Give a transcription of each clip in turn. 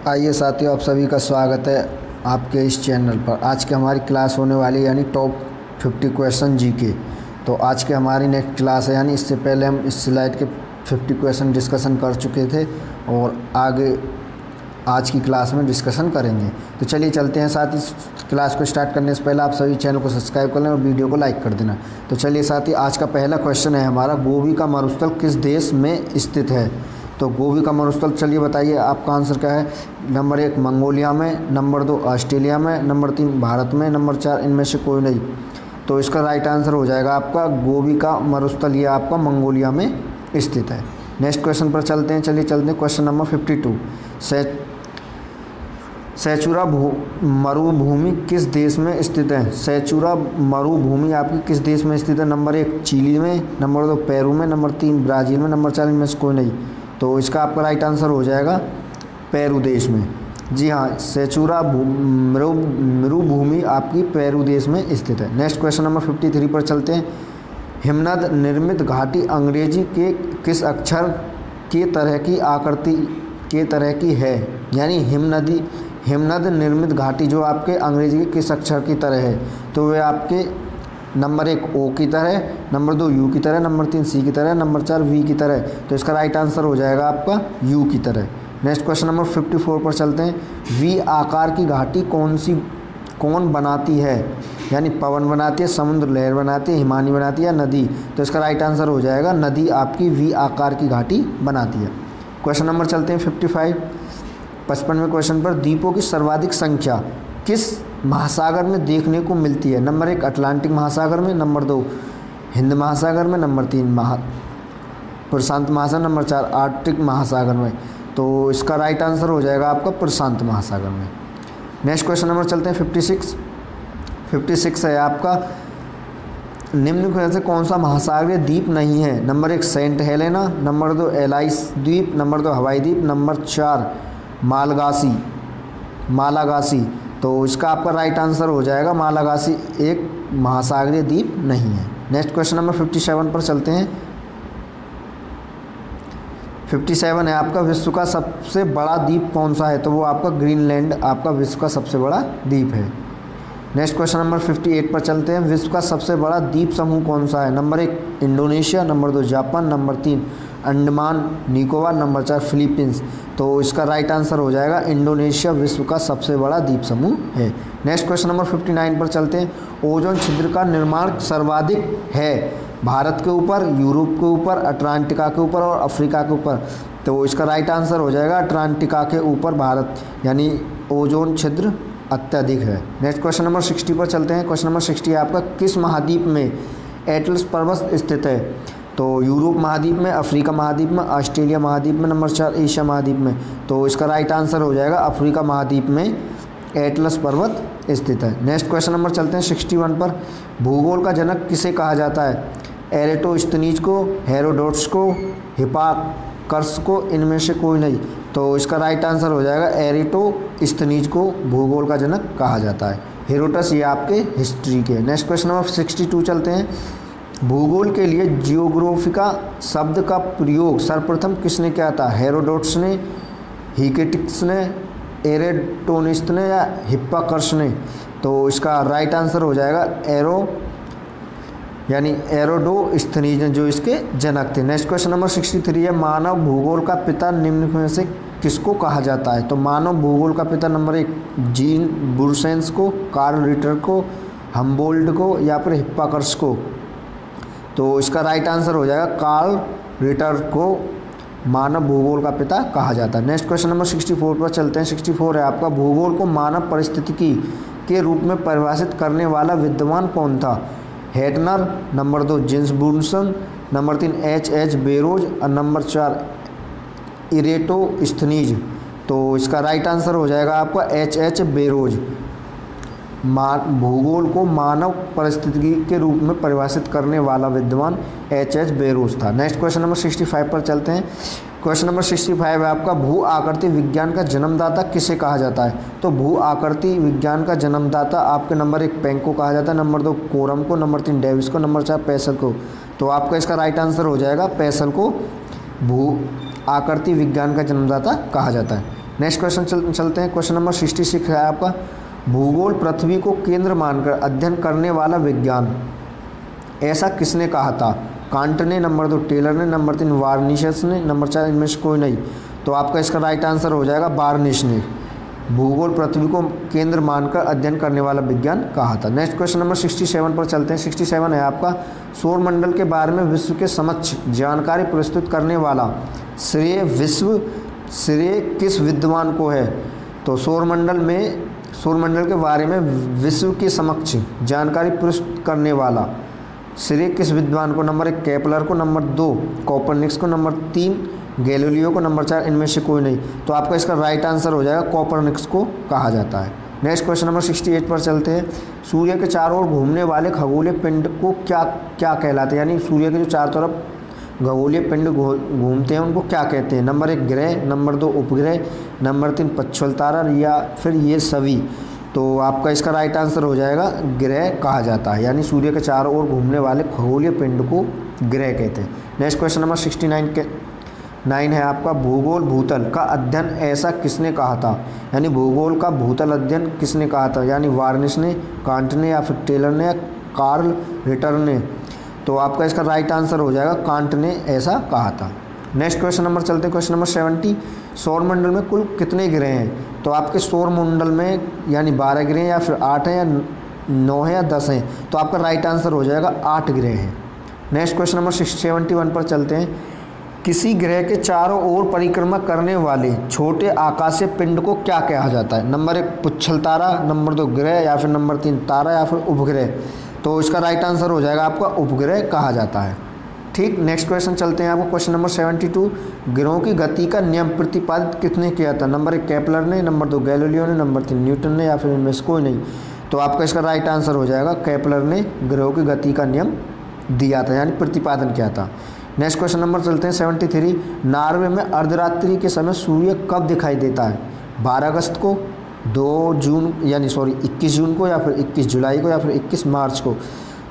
आइए साथियों, आप सभी का स्वागत है आपके इस चैनल पर। आज की हमारी क्लास होने वाली यानी टॉप 50 क्वेश्चन जीके। तो आज की हमारी नेक्स्ट क्लास है, यानी इससे पहले हम इस स्लाइड के 50 क्वेश्चन डिस्कशन कर चुके थे और आगे आज की क्लास में डिस्कशन करेंगे। तो चलिए चलते हैं। साथ ही क्लास को स्टार्ट करने से पहले आप सभी चैनल को सब्सक्राइब कर लें और वीडियो को लाइक कर देना। तो चलिए साथी, आज का पहला क्वेश्चन है हमारा, गोबी का मरुस्थल किस देश में स्थित है। तो गोबी का मरुस्थल, चलिए बताइए आपका आंसर क्या है। नंबर 1 मंगोलिया में, नंबर 2 ऑस्ट्रेलिया में, नंबर 3 भारत में, नंबर 4 इनमें से कोई नहीं। तो इसका राइट आंसर हो जाएगा आपका गोबी का मरुस्थल, ये आपका मंगोलिया में स्थित है। नेक्स्ट क्वेश्चन पर चलते हैं। चलिए चलते हैं क्वेश्चन नंबर 52। सेचुरा मरुभूमि किस देश में स्थित है। सेचुरा मरुभूमि आपकी किस देश में स्थित है। नंबर 1 चिली में, नंबर 2 पेरू में, नंबर 3 ब्राज़ील में, नंबर 4 इनमें से कोई नहीं। तो इसका आपका राइट आंसर हो जाएगा पेरू देश में। जी हाँ, सेचुरा मरुभूमि आपकी पेरू देश में स्थित है। नेक्स्ट क्वेश्चन नंबर 53 पर चलते हैं। हिमनद निर्मित घाटी अंग्रेजी के किस अक्षर के तरह की आकृति के तरह की है। यानी हिमनद निर्मित घाटी जो आपके अंग्रेजी के किस अक्षर की तरह है। तो वे आपके नंबर 1 ओ की तरह, नंबर 2 यू की तरह, नंबर 3 सी की तरह, नंबर 4 वी की तरह। तो इसका राइट आंसर हो जाएगा आपका यू की तरह। नेक्स्ट क्वेश्चन नंबर 54 पर चलते हैं। वी आकार की घाटी कौन बनाती है। यानी पवन बनाती है, समुद्र लहर बनाती है, हिमानी बनाती है या नदी। तो इसका राइट आंसर हो जाएगा नदी आपकी वी आकार की घाटी बनाती है। क्वेश्चन नंबर चलते हैं 55वें क्वेश्चन पर। द्वीपों की सर्वाधिक संख्या किस महासागर में देखने को मिलती है। नंबर 1 अटलांटिक महासागर में, नंबर 2 हिंद महासागर में, नंबर 3 प्रशांत महासागर, नंबर 4 आर्कटिक महासागर में। तो इसका राइट आंसर हो जाएगा आपका प्रशांत महासागर में। नेक्स्ट क्वेश्चन नंबर चलते हैं 56 है आपका, निम्न में से कौन सा महासागरीय द्वीप नहीं है। Number 1 Saint Helena, number 2 Ellis द्वीप, नंबर 2 हवाई द्वीप, नंबर 4 मालागासी। तो इसका आपका राइट आंसर हो जाएगा मालागासी एक महासागरीय द्वीप नहीं है। नेक्स्ट क्वेश्चन नंबर 57 पर चलते हैं। 57 है आपका, विश्व का सबसे बड़ा द्वीप कौन सा है। तो वो आपका ग्रीनलैंड आपका विश्व का सबसे बड़ा द्वीप है। नेक्स्ट क्वेश्चन नंबर 58 पर चलते हैं। विश्व का सबसे बड़ा द्वीप समूह कौन सा है। Number 1 Indonesia, number 2 Japan, number 3 Andaman Nicobar, number 4 Philippines. तो इसका राइट आंसर हो जाएगा इंडोनेशिया विश्व का सबसे बड़ा द्वीप समूह है। नेक्स्ट क्वेश्चन नंबर 59 पर चलते हैं। ओजोन छिद्र का निर्माण सर्वाधिक है भारत के ऊपर, यूरोप के ऊपर, अटलांटिका के ऊपर और अफ्रीका के ऊपर। तो इसका राइट आंसर हो जाएगा अटलांटिका के ऊपर भारत, यानी ओजोन छिद्र अत्यधिक है। नेक्स्ट क्वेश्चन नंबर 60 पर चलते हैं। क्वेश्चन नंबर 60 आपका, किस महाद्वीप में एटलस पर्वत स्थित है। तो यूरोप महाद्वीप में, अफ्रीका महाद्वीप में, ऑस्ट्रेलिया महाद्वीप में, नंबर 4 एशिया महाद्वीप में। तो इसका राइट आंसर हो जाएगा अफ्रीका महाद्वीप में एटलस पर्वत स्थित है। नेक्स्ट क्वेश्चन नंबर चलते हैं 61 पर। भूगोल का जनक किसे कहा जाता है। एरेटोस्थनीज को, हेरोडोटस को, हिप्पार्कस को, इनमें से कोई नहीं। तो इसका राइट आंसर हो जाएगा एरेटोस्थनीज को भूगोल का जनक कहा जाता है। हेरोडोटस ये आपके हिस्ट्री के। नेक्स्ट क्वेश्चन नंबर 62 चलते हैं। भूगोल के लिए जियोग्राफिका शब्द का प्रयोग सर्वप्रथम किसने किया था। हेरोडोटस ने, हिकेटिक्स ने, एरेटोनिस्त ने या हिप्पार्कस ने। तो इसका राइट आंसर हो जाएगा एरोडोस्थनीज जो इसके जनक थे। नेक्स्ट क्वेश्चन नंबर 63 है। मानव भूगोल का पिता निम्न में से किसको कहा जाता है। तो मानव भूगोल का पिता नंबर 1 जीन बुरसेंस को, कार्ल रिटर को, हम्बोल्ट को या फिर हिप्पार्कस को। तो इसका राइट आंसर हो जाएगा कार्ल रिटर को मानव भूगोल का पिता कहा जाता है। नेक्स्ट क्वेश्चन नंबर 64 पर चलते हैं। 64 है आपका, भूगोल को मानव परिस्थितिकी के रूप में परिभाषित करने वाला विद्वान कौन था। हेटनर, नंबर 2 जेम्स बुर्सन, नंबर 3 H.H. बेरोज और नंबर 4 एरेटोस्थनीज। तो इसका राइट आंसर हो जाएगा आपका H.H. बेरोज। भूगोल को मानव परिस्थितिकी के रूप में परिभाषित करने वाला विद्वान H.H. बेरोज था। नेक्स्ट क्वेश्चन नंबर 65 पर चलते हैं। क्वेश्चन नंबर 65 है आपका, भू आकृति विज्ञान का जन्मदाता किसे कहा जाता है। तो भू आकृति विज्ञान का जन्मदाता आपके नंबर 1 पेंक को कहा जाता है, नंबर 2 कोरम को, नंबर 3 डेविस को, नंबर 4 पेसल को। तो आपका इसका राइट आंसर हो जाएगा पेसल को भू आकृति विज्ञान का जन्मदाता कहा जाता है। नेक्स्ट क्वेश्चन चलते हैं। क्वेश्चन नंबर 66 है आपका, भूगोल पृथ्वी को केंद्र मानकर अध्ययन करने वाला विज्ञान, ऐसा किसने कहा था? कांट ने, नंबर 2 टेलर ने, नंबर 3 वार्निश ने, नंबर 4 इनमें से कोई नहीं। तो आपका इसका राइट आंसर हो जाएगा वार्निश ने। भूगोल पृथ्वी को केंद्र मानकर अध्ययन करने वाला विज्ञान कहा था। नेक्स्ट क्वेश्चन नंबर 67 पर चलते हैं। 67 है आपका, सौरमंडल के बारे में विश्व के समक्ष जानकारी प्रस्तुत करने वाला श्रेय किस विद्वान को है? तो सौरमंडल के बारे में विश्व के समक्ष जानकारी प्रस्तुत करने वाला श्रेय किस विद्वान को? नंबर 1 केपलर को, नंबर 2 कोपरनिकस को, नंबर 3 गैलीलियो को, नंबर 4 इनमें से कोई नहीं। तो आपका इसका राइट आंसर हो जाएगा कोपरनिकस को कहा जाता है। नेक्स्ट क्वेश्चन नंबर 68 पर चलते हैं। सूर्य के चारों ओर घूमने वाले खगोलीय पिंड को क्या कहलाते हैं? यानी सूर्य के जो चारों तरफ खगोलीय पिंड घूमते हैं उनको क्या कहते हैं? नंबर 1 ग्रह, नंबर 2 उपग्रह, नंबर 3 प्रच्छल तारा, या फिर ये सभी। तो आपका इसका राइट आंसर हो जाएगा ग्रह कहा जाता है, यानी सूर्य के चारों ओर घूमने वाले खगोलीय पिंड को ग्रह कहते हैं। नेक्स्ट क्वेश्चन नंबर 69 है आपका, भूगोल भूतल का अध्ययन ऐसा किसने कहा था? यानी भूगोल का भूतल अध्ययन किसने कहा था? यानी वार्निश ने, कांट ने, या फिर टेलर ने, या कार्ल रिटर ने। तो आपका इसका राइट आंसर हो जाएगा कांट ने ऐसा कहा था। नेक्स्ट क्वेश्चन नंबर चलते हैं। क्वेश्चन नंबर 70, सौरमंडल में कुल कितने ग्रह हैं? तो आपके सौरमंडल में यानी 12 ग्रह या फिर 8 हैं या 9 है या 10 हैं। तो आपका राइट आंसर हो जाएगा 8 ग्रह हैं। नेक्स्ट क्वेश्चन नंबर 71 पर चलते हैं। किसी ग्रह के चारों ओर परिक्रमा करने वाले छोटे आकाशीय पिंड को क्या कहा जाता है? नंबर 1 पुच्छल तारा, नंबर 2 ग्रह, या फिर नंबर 3 तारा, या फिर उपग्रह। तो इसका राइट आंसर हो जाएगा आपका उपग्रह कहा जाता है। ठीक, नेक्स्ट क्वेश्चन चलते हैं आपको। क्वेश्चन नंबर 72, ग्रहों की गति का नियम प्रतिपादित किसने किया था? नंबर 1 केपलर ने, नंबर 2 गैलीलियो ने, नंबर 3 न्यूटन ने, या फिर इनमें से कोई नहीं। तो आपका इसका राइट आंसर हो जाएगा केपलर ने ग्रहों की गति का नियम दिया था, यानी प्रतिपादन किया था। नेक्स्ट क्वेश्चन नंबर चलते हैं 73, नॉर्वे में अर्धरात्रि के समय सूर्य कब दिखाई देता है? 12 अगस्त को, 21 जून को, या फिर 21 जुलाई को, या फिर 21 मार्च को।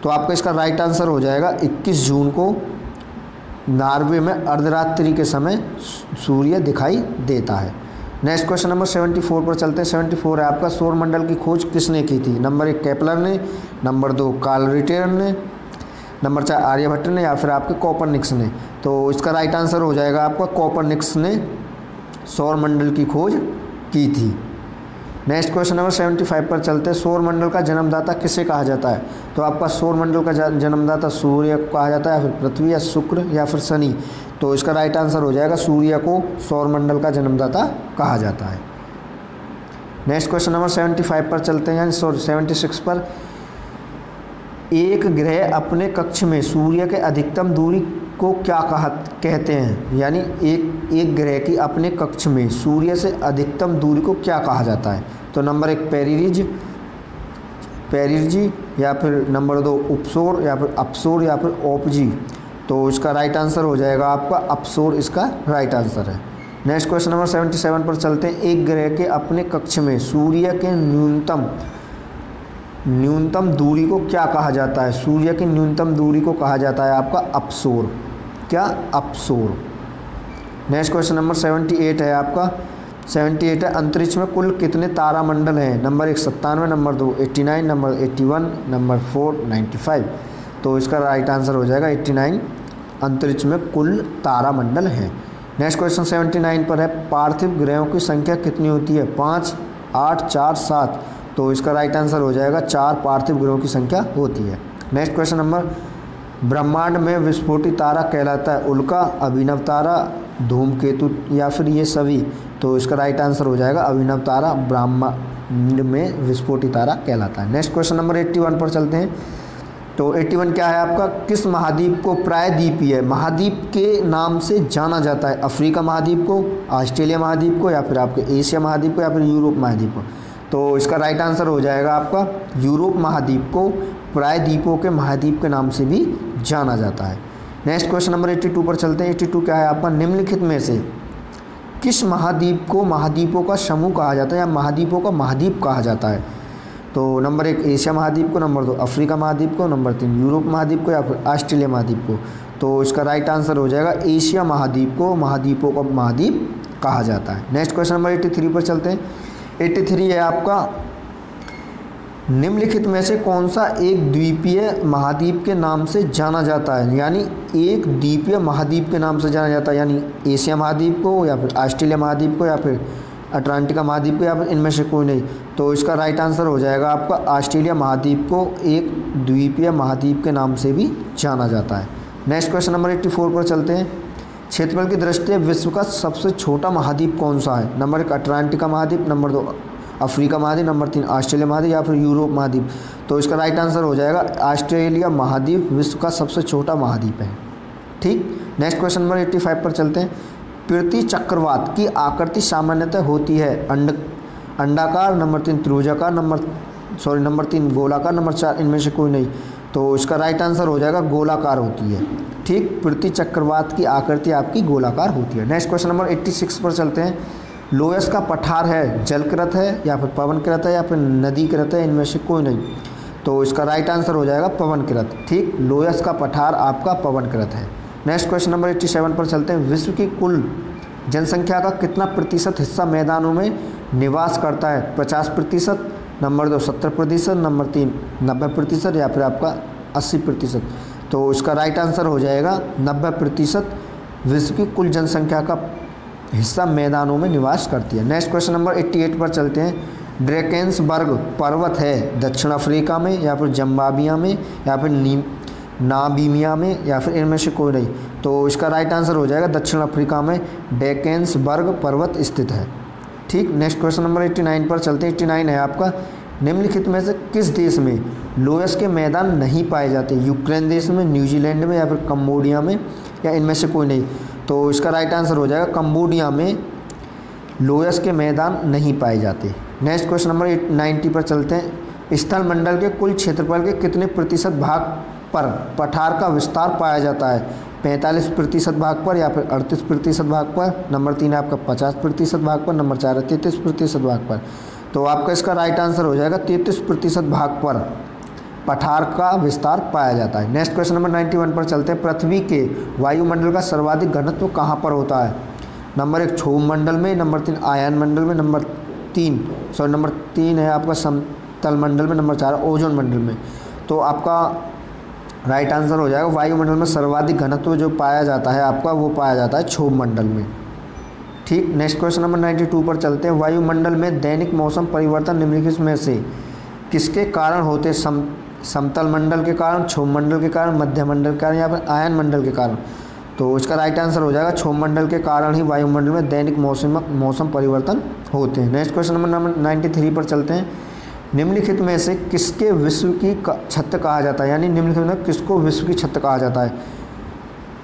तो आपका इसका राइट आंसर हो जाएगा 21 जून को नॉर्वे में अर्धरात्रि के समय सूर्य दिखाई देता है। नेक्स्ट क्वेश्चन नंबर 74 पर चलते हैं। 74 है आपका, सौरमंडल की खोज किसने की थी? नंबर 1 केपलर ने, नंबर 2 कार्ल रिटर ने, नंबर 4 आर्यभट्ट ने, या फिर आपके कोपरनिकस ने। तो इसका राइट आंसर हो जाएगा आपका कोपरनिकस ने सौरमंडल की खोज की थी। नेक्स्ट क्वेश्चन नंबर 75 पर चलते हैं। सौरमंडल का जन्मदाता किसे कहा जाता है? तो आपका सौरमंडल का जन्मदाता सूर्य को कहा जाता है, या फिर पृथ्वी, या शुक्र, या फिर शनि। तो इसका राइट आंसर हो जाएगा सूर्य को सौरमंडल का जन्मदाता कहा जाता है। नेक्स्ट क्वेश्चन नंबर 75 पर चलते हैं, यानी 76 पर। एक ग्रह अपने कक्ष में सूर्य के अधिकतम दूरी को क्या कहते हैं? यानी एक ग्रह की अपने कक्ष में सूर्य से अधिकतम दूरी को क्या कहा जाता है? तो नंबर 1 पेरिजी, या फिर नंबर 2 उपसौर, या फिर अपसौर, या फिर ओपजी। तो इसका राइट आंसर हो जाएगा आपका अपसौर, इसका राइट आंसर है। नेक्स्ट क्वेश्चन नंबर 77 पर चलते हैं। एक ग्रह के अपने कक्ष में सूर्य के न्यूनतम दूरी को क्या कहा जाता है? सूर्य की न्यूनतम दूरी को कहा जाता है आपका अपसौर। क्या? अपसौर। नेक्स्ट क्वेश्चन नंबर 78 है आपका। 78 है, अंतरिक्ष में कुल कितने तारामंडल हैं? Number 1 97, number 2 89, number 81, number 4 95। तो इसका राइट आंसर हो जाएगा 89 अंतरिक्ष में कुल तारामंडल हैं। नेक्स्ट क्वेश्चन 79 पर है, पार्थिव ग्रहों की संख्या कितनी होती है? 5, 8, 4, 7। तो इसका राइट आंसर हो जाएगा 4 पार्थिव ग्रहों की संख्या होती है। नेक्स्ट क्वेश्चन नंबर, ब्रह्मांड में विस्फोटित तारा कहलाता है उल्का, अभिनव तारा, धूमकेतु, या फिर ये सभी। तो इसका राइट आंसर हो जाएगा अभिनव तारा ब्रह्मांड में विस्फोटित तारा कहलाता है। नेक्स्ट क्वेश्चन नंबर 81 पर चलते हैं। तो 81 क्या है आपका, किस महाद्वीप को प्रायद्वीपीय महाद्वीप के नाम से जाना जाता है? अफ्रीका महाद्वीप को, ऑस्ट्रेलिया महाद्वीप को, या फिर आपके एशिया महाद्वीप को, या फिर यूरोप महाद्वीप को। तो इसका राइट आंसर हो जाएगा आपका यूरोप महाद्वीप को प्रायद्वीपों के महाद्वीप के नाम से भी जाना जाता है। नेक्स्ट क्वेश्चन नंबर 82 पर चलते हैं। 82 क्या है आपका, निम्नलिखित में से किस महाद्वीप को महाद्वीपों का समूह कहा जाता है या महाद्वीपों का महाद्वीप कहा जाता है? तो नंबर 1 एशिया महाद्वीप को, नंबर 2 अफ्रीका महाद्वीप को, नंबर 3 यूरोप महाद्वीप को, या फिर ऑस्ट्रेलिया महाद्वीप को। तो इसका राइट आंसर हो जाएगा एशिया महाद्वीप को महाद्वीपों का महाद्वीप कहा जाता है। नेक्स्ट क्वेश्चन नंबर 83 पर चलते हैं। 83 है आपका, निम्नलिखित में से कौन सा एक द्वीपीय महाद्वीप के नाम से जाना जाता है, यानी एक द्वीपीय महाद्वीप के नाम से जाना जाता है, यानी एशिया महाद्वीप को या फिर ऑस्ट्रेलिया महाद्वीप को या फिर अटलांटिका महाद्वीप को या फिर इनमें से कोई नहीं। तो इसका राइट आंसर हो जाएगा आपका ऑस्ट्रेलिया महाद्वीप को एक द्वीपीय महाद्वीप के नाम से भी जाना जाता है। नेक्स्ट क्वेश्चन नंबर 84 पर चलते हैं। क्षेत्रफल की दृष्टि से विश्व का सबसे छोटा महाद्वीप कौन सा है? नंबर 1 अटलांटिका महाद्वीप, नंबर 2 अफ्रीका महाद्वीप, नंबर 3 ऑस्ट्रेलिया महाद्वीप या फिर यूरोप महाद्वीप। तो इसका राइट आंसर हो जाएगा ऑस्ट्रेलिया महाद्वीप विश्व का सबसे छोटा महाद्वीप है। ठीक। नेक्स्ट क्वेश्चन नंबर 85 पर चलते हैं। पृथ्वी चक्रवात की आकृति सामान्यतः होती है अंडाकार, नंबर 3 त्रिभुजाकार, नंबर 3 गोलाकार, नंबर 4 इनमें से कोई नहीं। तो इसका राइट आंसर हो जाएगा गोलाकार होती है। ठीक, पृथ्वी चक्रवात की आकृति आपकी गोलाकार होती है। नेक्स्ट क्वेश्चन नंबर 86 पर चलते हैं। लोयस का पठार है जलकृत है या फिर पवनकृत है या फिर नदीकृत है, इनमें से कोई नहीं। तो इसका राइट आंसर हो जाएगा पवनकृत। ठीक, लोयस का पठार आपका पवनकृत है। नेक्स्ट क्वेश्चन नंबर 87 पर चलते हैं। विश्व की कुल जनसंख्या का कितना प्रतिशत हिस्सा मैदानों में निवास करता है? 50%, नंबर 2 70%, नंबर 3 90% या फिर आपका 80%। तो इसका राइट आंसर हो जाएगा 90% विश्व की कुल जनसंख्या का हिस्सा मैदानों में निवास करती है। नेक्स्ट क्वेश्चन नंबर 88 पर चलते हैं। ड्रैकेंसबर्ग पर्वत है दक्षिण अफ्रीका में या फिर जिम्बाब्वे में या फिर नामीबिया में या फिर इनमें से कोई नहीं। तो इसका राइट आंसर हो जाएगा दक्षिण अफ्रीका में ड्रैकेंसबर्ग पर्वत स्थित है। ठीक। नेक्स्ट क्वेश्चन नंबर 89 पर चलते हैं। 89 है आपका, निम्नलिखित में से किस देश में लोयस के मैदान नहीं पाए जाते? यूक्रेन देश में, न्यूजीलैंड में या फिर कंबोडिया में या इनमें से कोई नहीं। तो इसका राइट आंसर हो जाएगा कंबोडिया में लोयस के मैदान नहीं पाए जाते। नेक्स्ट क्वेश्चन नंबर 90 पर चलते हैं। स्थल मंडल के कुल क्षेत्रफल के कितने प्रतिशत भाग पर पठार का विस्तार पाया जाता है? 45% भाग पर या फिर 38% भाग पर, नंबर 3 आपका 50% भाग पर, नंबर 4 33% भाग पर। तो आपका इसका राइट आंसर हो जाएगा 33% भाग पर पठार का विस्तार पाया जाता है। नेक्स्ट क्वेश्चन नंबर 91 पर चलते हैं। पृथ्वी के वायुमंडल का सर्वाधिक घनत्व कहाँ पर होता है? नंबर 1 क्षोभ मंडल में, नंबर 3 आयन मंडल में, नंबर 3 है आपका समतल मंडल में, नंबर 4 ओजोन मंडल में। तो आपका राइट आंसर हो जाएगा वायुमंडल में सर्वाधिक घनत्व जो पाया जाता है आपका वो पाया जाता है क्षोभ मंडल में। ठीक। नेक्स्ट क्वेश्चन नंबर 92 पर चलते हैं। वायुमंडल में दैनिक मौसम परिवर्तन निम्नलिखित में से किसके कारण होते? समतल मंडल के कारण, क्षोभ मंडल के कारण, मध्य मंडल के कारण या फिर आयन मंडल के कारण। तो इसका राइट आंसर हो जाएगा क्षोभ मंडल के कारण ही वायुमंडल में दैनिक मौसम परिवर्तन होते हैं। नेक्स्ट क्वेश्चन नंबर 93 पर चलते हैं। निम्नलिखित में से किसके विश्व की छत कहा जाता है, यानी निम्नलिखित में किसको विश्व की छत कहा जाता है?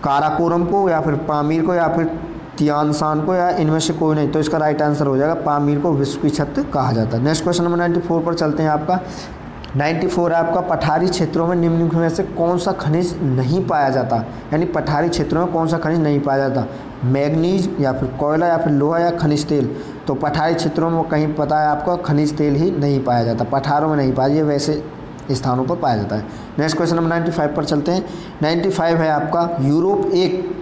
काराकोरम को या फिर पामीर को या फिर तियानशान को या इनमें से कोई नहीं। तो इसका राइट आंसर हो जाएगा पामीर को विश्व की छत कहा जाता है। नेक्स्ट क्वेश्चन नंबर 94 पर चलते हैं। आपका 94 है आपका, पठारी क्षेत्रों में निम्नलिखित में से कौन सा खनिज नहीं पाया जाता? यानी पठारी क्षेत्रों में कौन सा खनिज नहीं पाया जाता? मैग्नीज या फिर कोयला या फिर लोहा या खनिज तेल। तो पठारी क्षेत्रों में कहीं पता है आपका खनिज तेल ही नहीं पाया जाता, पठारों में नहीं पाया, ये वैसे स्थानों पर पाया जाता है। नेक्स्ट क्वेश्चन नंबर 95 पर चलते हैं। 95 है आपका, यूरोप एक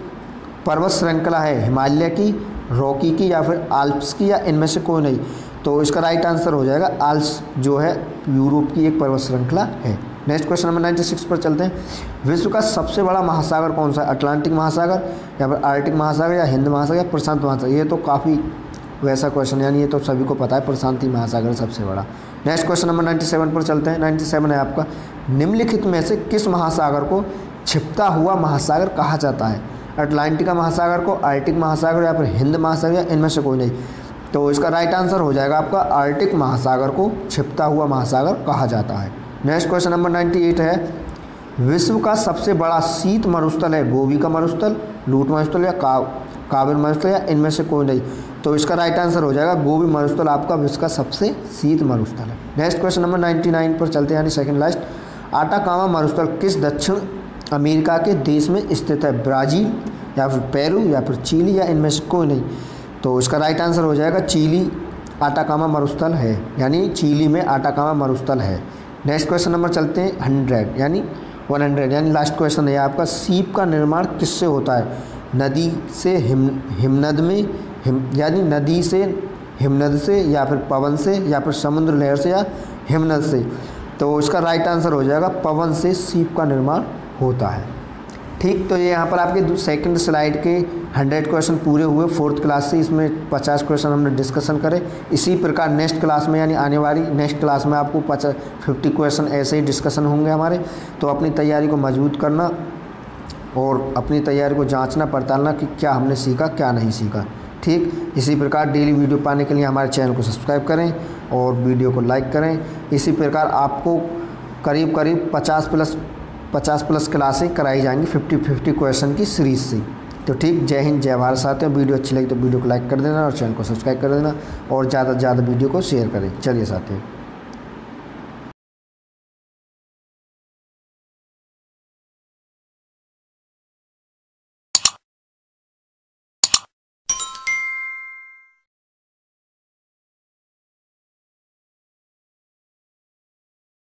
पर्वत श्रृंखला है हिमालय की, रॉकी की या फिर आल्प्स की या इनमें से कोई नहीं। तो इसका राइट आंसर हो जाएगा आल्प्स जो है यूरोप की एक पर्वत श्रृंखला है। नेक्स्ट क्वेश्चन नंबर 96 पर चलते हैं। विश्व का सबसे बड़ा महासागर कौन सा है? अटलांटिक महासागर या फिर आर्कटिक महासागर या हिंद महासागर या प्रशांत महासागर। ये तो काफ़ी वैसा क्वेश्चन, यानी ये तो सभी को पता है, प्रशांति महासागर सबसे बड़ा। नेक्स्ट क्वेश्चन नंबर 97 पर चलते हैं। 97 है आपका, निम्नलिखित में से किस महासागर को छिपता हुआ महासागर कहा जाता है? अटलांटिका महासागर को, आर्कटिक महासागर या फिर हिंद महासागर या इनमें से कोई नहीं। तो इसका राइट आंसर हो जाएगा आपका आर्कटिक महासागर को छिपता हुआ महासागर कहा जाता है। नेक्स्ट क्वेश्चन नंबर 98 है, विश्व का सबसे बड़ा शीत मरुस्थल है गोबी का मरुस्थल, लूट मरुस्थल या काबिल मरुस्थल या इनमें से कोई नहीं। तो इसका राइट आंसर हो जाएगा गोबी मरुस्थल आपका विश्व का सबसे शीत मरुस्थल है। नेक्स्ट क्वेश्चन नंबर 99 पर चलते हैं, यानी सेकंड लास्ट। आटाकामा मरुस्थल किस दक्षिण अमेरिका के देश में स्थित है? ब्राज़ील या फिर पेरू या फिर चिली या इनमें से कोई नहीं। तो इसका राइट आंसर हो जाएगा चिली आटाकामा मरुस्थल है, यानी चिली में आटाकामा मरुस्थल है। नेक्स्ट क्वेश्चन नंबर चलते हैं 100 यानी लास्ट क्वेश्चन है आपका, सीप का निर्माण किससे होता है? नदी से, हिमनद में यानी नदी से, हिमनद से, या फिर पवन से, या फिर समुद्र लहर से, या हिमनद से। तो इसका राइट आंसर हो जाएगा पवन से सीप का निर्माण होता है। ठीक, तो ये यहाँ पर आपके सेकंड स्लाइड के 100 क्वेश्चन पूरे हुए 4th क्लास से। इसमें 50 क्वेश्चन हमने डिस्कशन करे। इसी प्रकार नेक्स्ट क्लास में, यानी आने वाली नेक्स्ट क्लास में आपको 50 क्वेश्चन ऐसे ही डिस्कशन होंगे हमारे। तो अपनी तैयारी को मजबूत करना और अपनी तैयारी को जांचना पड़तालना कि क्या हमने सीखा क्या नहीं सीखा। ठीक, इसी प्रकार डेली वीडियो पाने के लिए हमारे चैनल को सब्सक्राइब करें और वीडियो को लाइक करें। इसी प्रकार आपको करीब करीब 50 प्लस क्लासें कराई जाएंगी 50 क्वेश्चन की सीरीज़ से। तो ठीक, जय हिंद जय भारत साथियों। वीडियो अच्छी लगी तो वीडियो को लाइक कर देना और चैनल को सब्सक्राइब कर देना और ज़्यादा से ज़्यादा वीडियो को शेयर करें। चलिए साथियों।